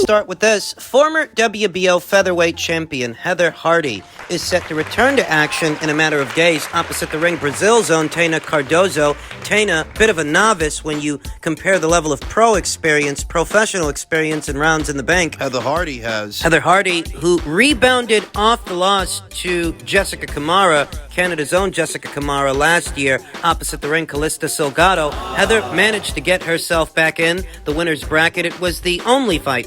Start with this. Former WBO featherweight champion Heather Hardy is set to return to action in a matter of days opposite the ring Brazil's own Taina Cardozo. Taina, bit of a novice when you compare the level of professional experience and rounds in the bank. Heather Hardy, who rebounded off the loss to Jessica Camara, Canada's own Jessica Camara, last year opposite the ring Calista Salgado. Heather managed to get herself back in the winner's bracket. It was the only fight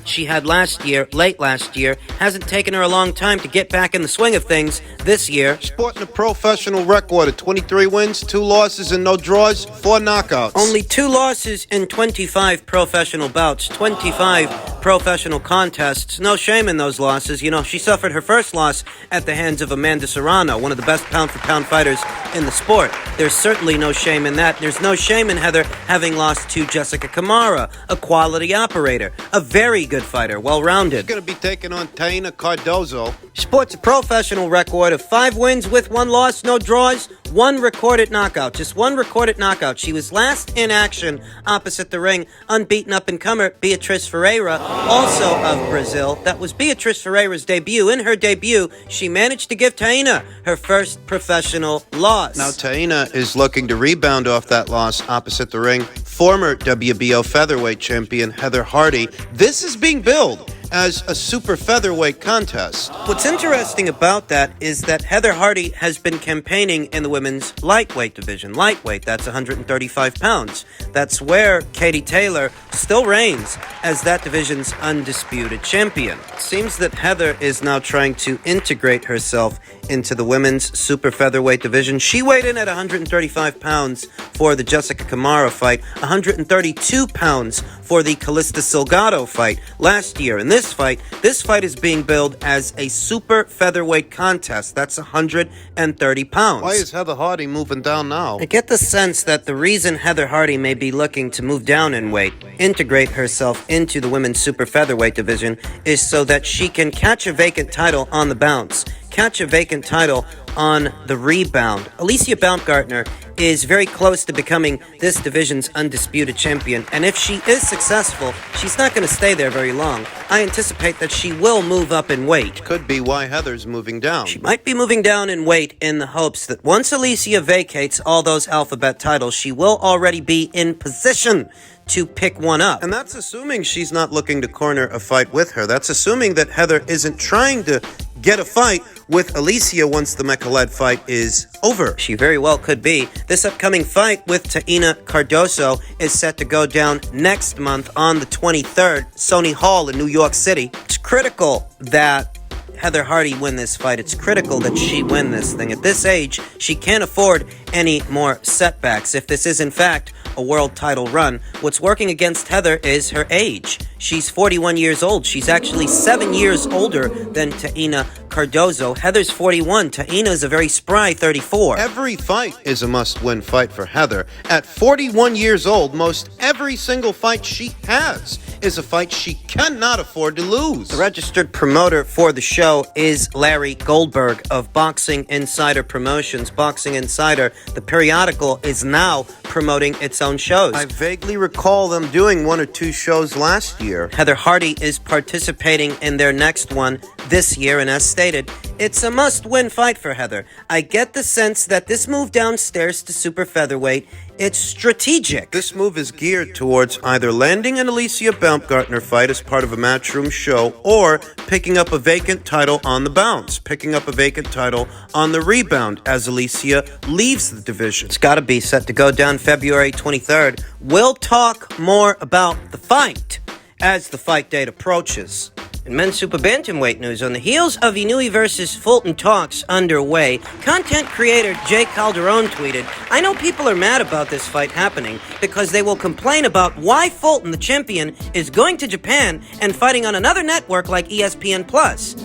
she had late last year. Hasn't taken her a long time to get back in the swing of things this year. Sporting a professional record of 23 wins, 2 losses and no draws, 4 knockouts. Only 2 losses in 25 professional bouts, 25 professional contests. No shame in those losses. You know, she suffered her first loss at the hands of Amanda Serrano, one of the best pound-for-pound fighters in the sport. There's certainly no shame in that. There's no shame in Heather having lost to Jessica Camara, a quality operator, a very good fighter, well-rounded. She's going to be taking on Taina Cardozo. Sports a professional record of 5 wins with 1 loss, no draws, 1 recorded knockout. Just 1 recorded knockout. She was last in action opposite the ring, unbeaten up-and-comer Beatriz Ferreira, also of Brazil. That was Beatriz Ferreira's debut. In her debut, she managed to give Taina her first professional loss. Now Taina is looking to rebound off that loss opposite the ring. Former WBO featherweight champion Heather Hardy. This is being billed as a super featherweight contest. What's interesting about that is that Heather Hardy has been campaigning in the women's lightweight division. Lightweight, that's 135 pounds. That's where Katie Taylor still reigns as that division's undisputed champion. It seems that Heather is now trying to integrate herself into the women's super featherweight division. She weighed in at 135 pounds for the Jessica Camara fight, 132 pounds for the Calista Salgado fight last year. In this fight is being billed as a super featherweight contest. That's 130 pounds. Why is Heather Hardy moving down now? I get the sense that the reason Heather Hardy may be looking to move down in weight, integrate herself into the women's super featherweight division, is so that she can catch a vacant title on the bounce, catch a vacant title on the rebound. Alicia Baumgartner is very close to becoming this division's undisputed champion, and if she is successful, she's not going to stay there very long. I anticipate that she will move up in weight. Could be why Heather's moving down. She might be moving down in weight in the hopes that once Alicia vacates all those alphabet titles, she will already be in position to pick one up. And that's assuming she's not looking to corner a fight with her. That's assuming that Heather isn't trying to get a fight with Alicia once the Mekhaled fight is over. She very well could be. This upcoming fight with Taina Cardozo is set to go down next month on the 23rd, Sony Hall in New York City. It's critical that Heather Hardy win this fight. It's critical that she win this thing. At this age, she can't afford any more setbacks. If this is, in fact, a world title run, what's working against Heather is her age. She's 41 years old. She's actually 7 years older than Taina Cardozo. Heather's 41. Taina's a very spry 34. Every fight is a must-win fight for Heather. At 41 years old, most every single fight she has is a fight she cannot afford to lose. The registered promoter for the show is Larry Goldberg of Boxing Insider Promotions. Boxing Insider, the periodical, is now promoting its own shows. I vaguely recall them doing 1 or 2 shows last year. Heather Hardy is participating in their next one this year, and as stated, it's a must-win fight for Heather. I get the sense that this move downstairs to super featherweight, it's strategic. This move is geared towards either landing an Alicia Baumgartner fight as part of a Matchroom show or picking up a vacant title on the bounce, picking up a vacant title on the rebound as Alicia leaves the division. It's got to be set to go down February 23rd. We'll talk more about the fight as the fight date approaches. In men's super bantamweight news, on the heels of Inoue versus Fulton talks underway, content creator Jay Calderon tweeted, "I know people are mad about this fight happening because they will complain about why Fulton, the champion, is going to Japan and fighting on another network like ESPN+.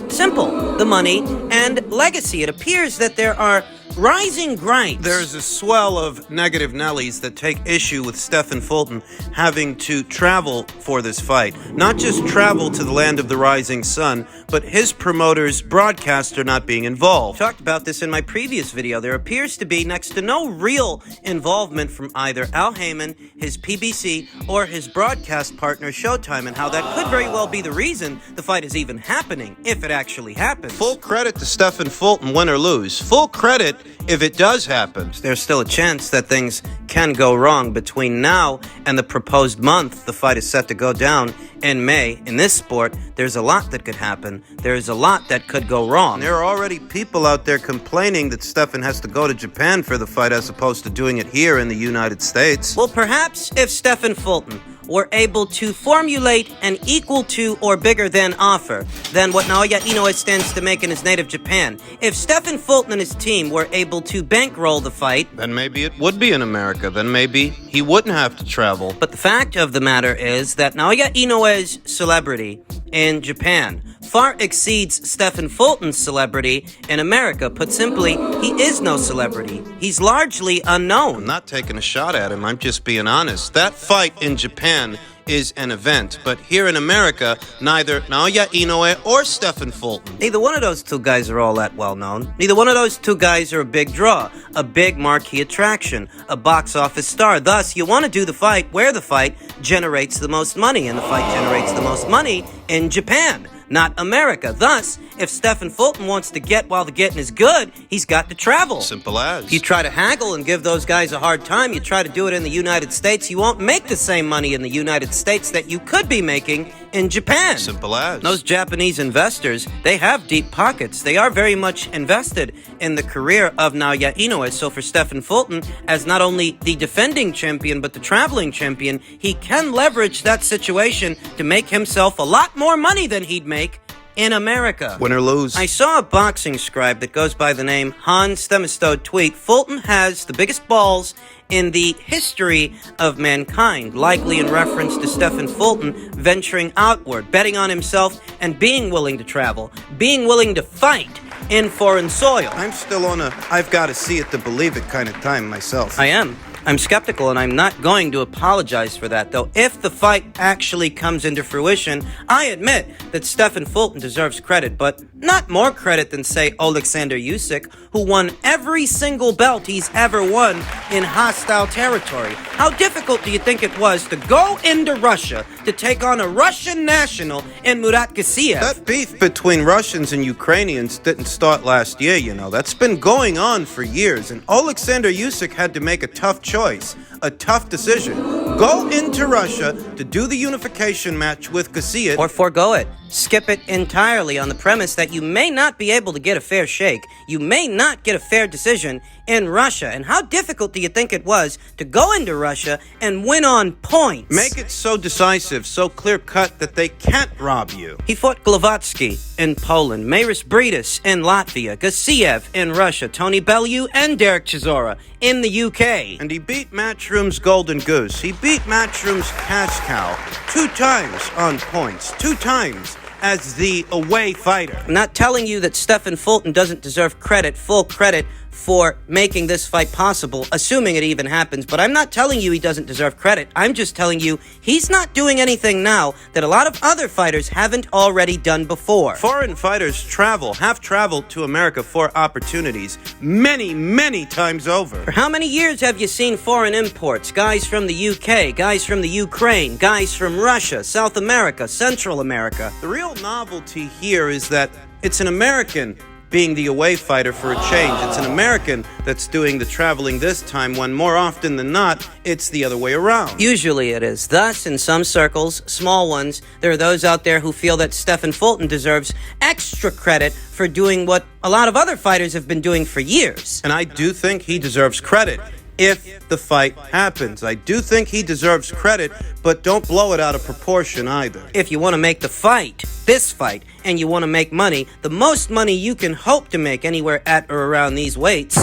Simple. The money and legacy. It appears that there are rising gripes." There's a swell of negative Nellies that take issue with Stephen Fulton having to travel for this fight. Not just travel to the land of the rising sun, but his promoter's broadcaster not being involved. Talked about this in my previous video. There appears to be next to no real involvement from either Al Heyman, his PBC, or his broadcast partner Showtime, and how that could very well be the reason the fight is even happening, if it actually happens. Full credit to Stephen Fulton, win or lose. Full credit if it does happen. There's still a chance that things can go wrong between now and the proposed month the fight is set to go down in May. In this sport, there's a lot that could happen. There's a lot that could go wrong. There are already people out there complaining that Stephen has to go to Japan for the fight as opposed to doing it here in the United States. Well, perhaps if Stephen Fulton were able to formulate an equal to or bigger than offer than what Naoya Inoue stands to make in his native Japan, if Stephen Fulton and his team were able to bankroll the fight, then maybe it would be in America. Then maybe he wouldn't have to travel. But the fact of the matter is that Naoya Inoue's celebrity in Japan far exceeds Stephen Fulton's celebrity in America. Put simply, he is no celebrity. He's largely unknown. I'm not taking a shot at him. I'm just being honest. That fight in Japan is an event, but here in America, neither Naoya Inoue or Stephen Fulton. Neither one of those two guys are all that well known. Neither one of those two guys are a big draw, a big marquee attraction, a box office star. Thus, you want to do the fight where the fight generates the most money, and the fight generates the most money in Japan, not America. Thus, if Stephen Fulton wants to get while the getting is good, he's got to travel. Simple as. You try to haggle and give those guys a hard time, you try to do it in the United States, you won't make the same money in the United States that you could be making in Japan. Simple as. Those Japanese investors, they have deep pockets. They are very much invested in the career of Naoya Inoue. So for Stephen Fulton, as not only the defending champion, but the traveling champion, he can leverage that situation to make himself a lot more money than he'd make in America. Win or lose. I saw a boxing scribe that goes by the name Hans Stemistode tweet, "Fulton has the biggest balls in the history of mankind," likely in reference to Stephen Fulton venturing outward, betting on himself, and being willing to travel, being willing to fight in foreign soil. I'm still on a I've got to see it to believe it kind of time myself. I am. I'm skeptical, and I'm not going to apologize for that, though. If the fight actually comes into fruition, I admit that Stephen Fulton deserves credit, but not more credit than, say, Alexander Usyk, who won every single belt he's ever won in hostile territory. How difficult do you think it was to go into Russia to take on a Russian national in Murat Gassiev? That beef between Russians and Ukrainians didn't start last year, you know. That's been going on for years, and Alexander Usyk had to make a tough choice, a tough decision. Go into Russia to do the unification match with Gassiev, or forego it. Skip it entirely on the premise that you may not be able to get a fair shake. You may not get a fair decision in Russia. And how difficult do you think it was to go into Russia and win on points? Make it so decisive, so clear-cut that they can't rob you. He fought Glowacki in Poland, Maris Briedis in Latvia, Gassiev in Russia, Tony Bellew and Derek Chisora in the UK. And he beat Matchroom's Golden Goose. He beat Matchroom's Cash Cow 2 times on points. 2 times as the away fighter. I'm not telling you that Stephen Fulton doesn't deserve credit, full credit, for making this fight possible, assuming it even happens, but I'm not telling you he doesn't deserve credit. I'm just telling you he's not doing anything now that a lot of other fighters haven't already done before. Foreign fighters have traveled to America for opportunities many, many times over. For how many years have you seen foreign imports? Guys from the UK, guys from the Ukraine, guys from Russia, South America, Central America. The real novelty here is that it's an American being the away fighter for a change. It's an American that's doing the traveling this time, when more often than not, it's the other way around. Usually it is. Thus, in some circles, small ones, there are those out there who feel that Stephen Fulton deserves extra credit for doing what a lot of other fighters have been doing for years. And I do think he deserves credit. if the fight happens. I do think he deserves credit, but don't blow it out of proportion either. If you want to make the fight, this fight, and you want to make money, the most money you can hope to make anywhere at or around these weights,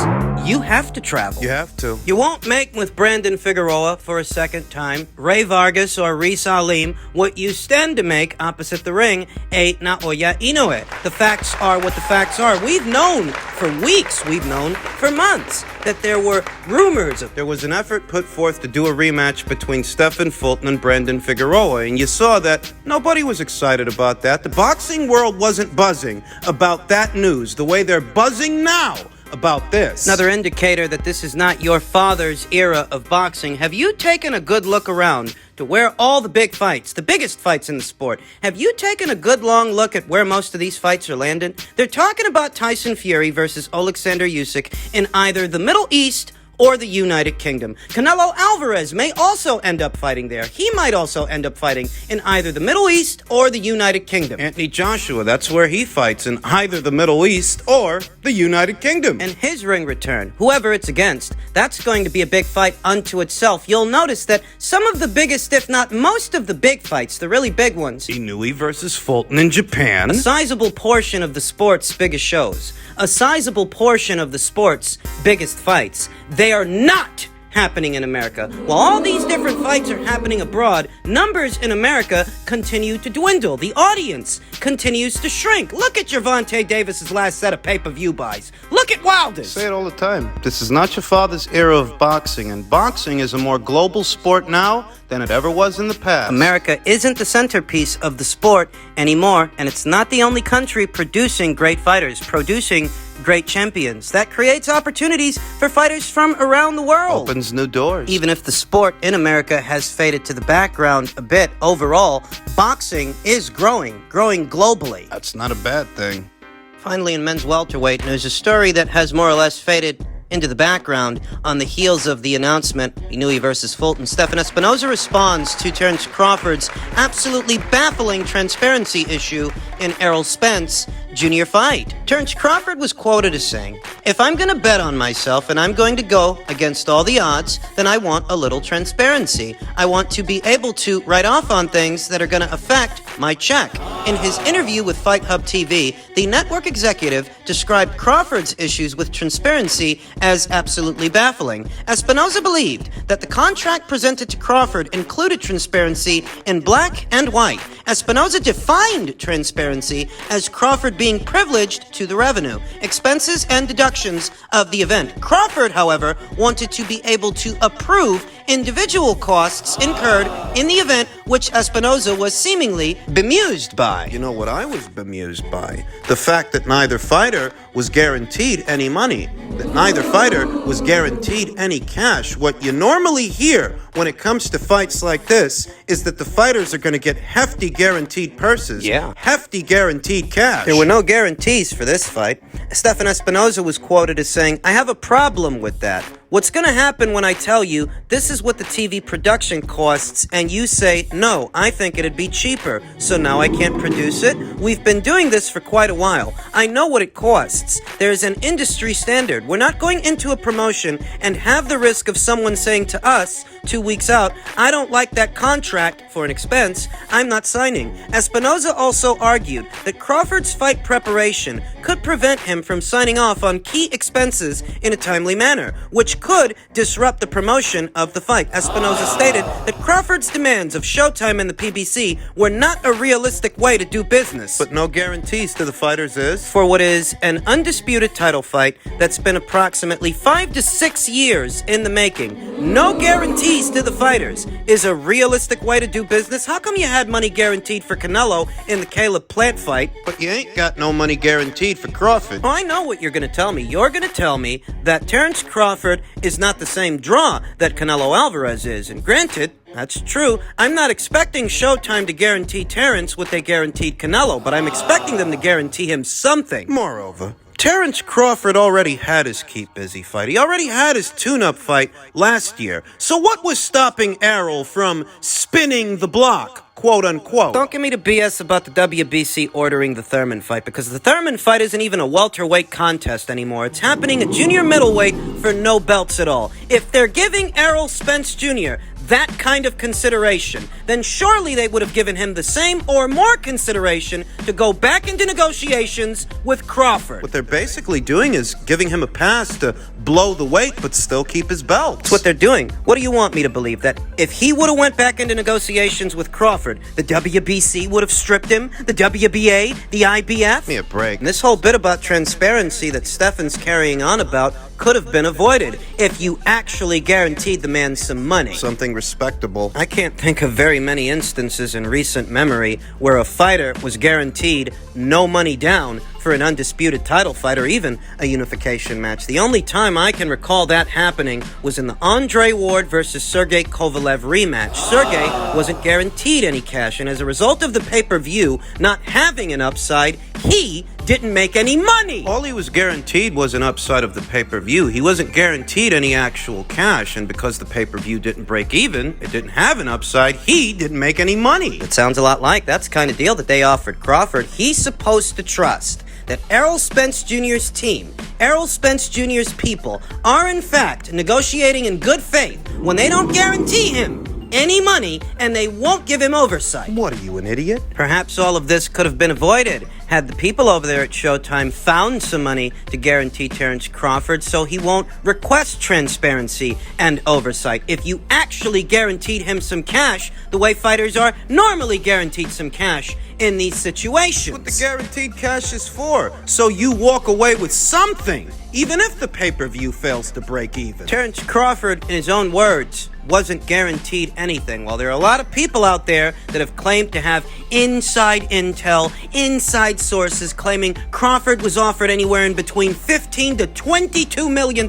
you have to travel. You have to. You won't make with Brandon Figueroa for a second time, Ray Vargas or Reese Alim, what you stand to make opposite the ring, a Naoya Inoue. The facts are what the facts are. We've known for weeks, we've known for months, that there were rumors of... There was an effort put forth to do a rematch between Stephen Fulton and Brandon Figueroa, and you saw that nobody was excited about that. The boxing world wasn't buzzing about that news the way they're buzzing now about this. Another indicator that this is not your father's era of boxing. Have you taken a good look around to where all the big fights, the biggest fights in the sport, have you taken a good long look at where most of these fights are landing? They're talking about Tyson Fury versus Alexander Usyk in either the Middle East or the United Kingdom. Canelo Alvarez may also end up fighting there. He might also end up fighting in either the Middle East or the United Kingdom. Anthony Joshua, that's where he fights, in either the Middle East or the United Kingdom. And his ring return, whoever it's against, that's going to be a big fight unto itself. You'll notice that some of the biggest, if not most of the big fights, the really big ones, Inoue versus Fulton in Japan. a sizable portion of the sport's biggest shows, a sizable portion of the sport's biggest fights, they are not happening in America. While all these different fights are happening abroad, numbers in America continue to dwindle. The audience continues to shrink. Look at Gervonta Davis's last set of pay-per-view buys. Look at Wilder's. Say it all the time. This is not your father's era of boxing, and boxing is a more global sport now than it ever was in the past. America isn't the centerpiece of the sport anymore, and it's not the only country producing great fighters, producing great champions. That creates opportunities for fighters from around the world. Opens new doors. Even if the sport in America has faded to the background a bit, overall, boxing is growing globally. That's not a bad thing. Finally, in men's welterweight, there's a story that has more or less faded into the background on the heels of the announcement, Inoue versus Fulton. Stephen Espinoza responds to Terence Crawford's absolutely baffling transparency issue in Errol Spence Jr. fight. Terence Crawford was quoted as saying, "If I'm going to bet on myself and I'm going to go against all the odds, then I want a little transparency. I want to be able to write off on things that are going to affect my check." In his interview with Fight Hub TV, the network executive described Crawford's issues with transparency as absolutely baffling. Espinoza believed that the contract presented to Crawford included transparency in black and white. Espinoza defined transparency as Crawford being privileged to the revenue, expenses, and deductions of the event. Crawford, however, wanted to be able to approve individual costs incurred in the event, which Espinoza was seemingly bemused by. You know what I was bemused by? The fact that neither fighter was guaranteed any money, that neither fighter was guaranteed any cash. What you normally hear when it comes to fights like this is that the fighters are going to get hefty guaranteed purses, hefty guaranteed cash. There were no guarantees for this fight. Stephen Espinoza was quoted as saying, "I have a problem with that. What's going to happen when I tell you this is what the TV production costs and you say, no, I think it'd be cheaper, so now I can't produce it? We've been doing this for quite a while. I know what it costs. There's an industry standard. We're not going into a promotion and have the risk of someone saying to us 2 weeks out, I don't like that contract for an expense. I'm not signing." Espinoza also argued that Crawford's fight preparation could prevent him from signing off on key expenses in a timely manner, which could disrupt the promotion of the fight. Espinoza stated that Crawford's demands of Showtime and the PBC were not a realistic way to do business. But no guarantees to the fighters is? For what is an undisputed title fight that's been approximately 5 to 6 years in the making, no guarantees to the fighters is a realistic way to do business. How come you had money guaranteed for Canelo in the Caleb Plant fight, but you ain't got no money guaranteed for Crawford? Oh, I know what you're going to tell me. You're going to tell me that Terence Crawford is not the same draw that Canelo Alvarez is. And granted, that's true. I'm not expecting Showtime to guarantee Terence what they guaranteed Canelo, but I'm expecting them to guarantee him something. Moreover, Terence Crawford already had his keep busy fight. He already had his tune-up fight last year. So what was stopping Errol from spinning the block, quote unquote? Don't give me the BS about the WBC ordering the Thurman fight, because the Thurman fight isn't even a welterweight contest anymore. It's happening at junior middleweight for no belts at all. If they're giving Errol Spence Jr. that kind of consideration, then surely they would have given him the same or more consideration to go back into negotiations with Crawford. What they're basically doing is giving him a pass to blow the weight but still keep his belt. That's what they're doing. What do you want me to believe? That if he would have went back into negotiations with Crawford, the WBC would have stripped him? The WBA? The IBF? Give me a break. And this whole bit about transparency that Stefan's carrying on about could have been avoided if you actually guaranteed the man some money. Something respectable. I can't think of very many instances in recent memory where a fighter was guaranteed no money down for an undisputed title fight or even a unification match. The only time I can recall that happening was in the Andre Ward versus Sergey Kovalev rematch. Sergey wasn't guaranteed any cash, and as a result of the pay-per-view not having an upside, he didn't make any money. All he was guaranteed was an upside of the pay-per-view. He wasn't guaranteed any actual cash, and because the pay-per-view didn't break even, it didn't have an upside, he didn't make any money. It sounds a lot like that's the kind of deal that they offered Crawford. He's supposed to trust that Errol Spence Jr.'s team, Errol Spence Jr.'s people, are in fact negotiating in good faith when they don't guarantee him any money and they won't give him oversight. What are you, an idiot? Perhaps all of this could have been avoided had the people over there at Showtime found some money to guarantee Terence Crawford so he won't request transparency and oversight. If you actually guaranteed him some cash, the way fighters are normally guaranteed some cash in these situations. What the guaranteed cash is for, so you walk away with something, even if the pay-per-view fails to break even. Terence Crawford, in his own words, wasn't guaranteed anything. While there are a lot of people out there that have claimed to have inside intel, inside sources claiming Crawford was offered anywhere in between $15 to $22 million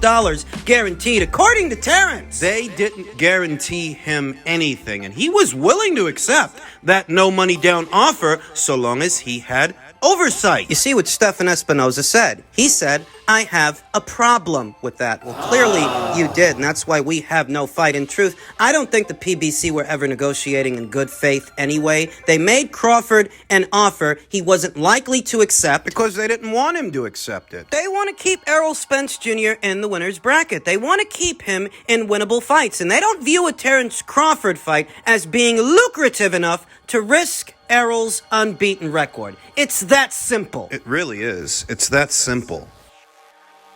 guaranteed, according to Terence. They didn't guarantee him anything, and he was willing to accept that no money down offer so long as he had oversight. You see what Stefan Espinoza said. He said, I have a problem with that. Well, clearly you did, and that's why we have no fight. In truth, I don't think the PBC were ever negotiating in good faith anyway. They made Crawford an offer he wasn't likely to accept. Because they didn't want him to accept it. They want to keep Errol Spence Jr. in the winner's bracket. They want to keep him in winnable fights, and they don't view a Terence Crawford fight as being lucrative enough to risk Errol's unbeaten record. It's that simple. It really is. It's that simple.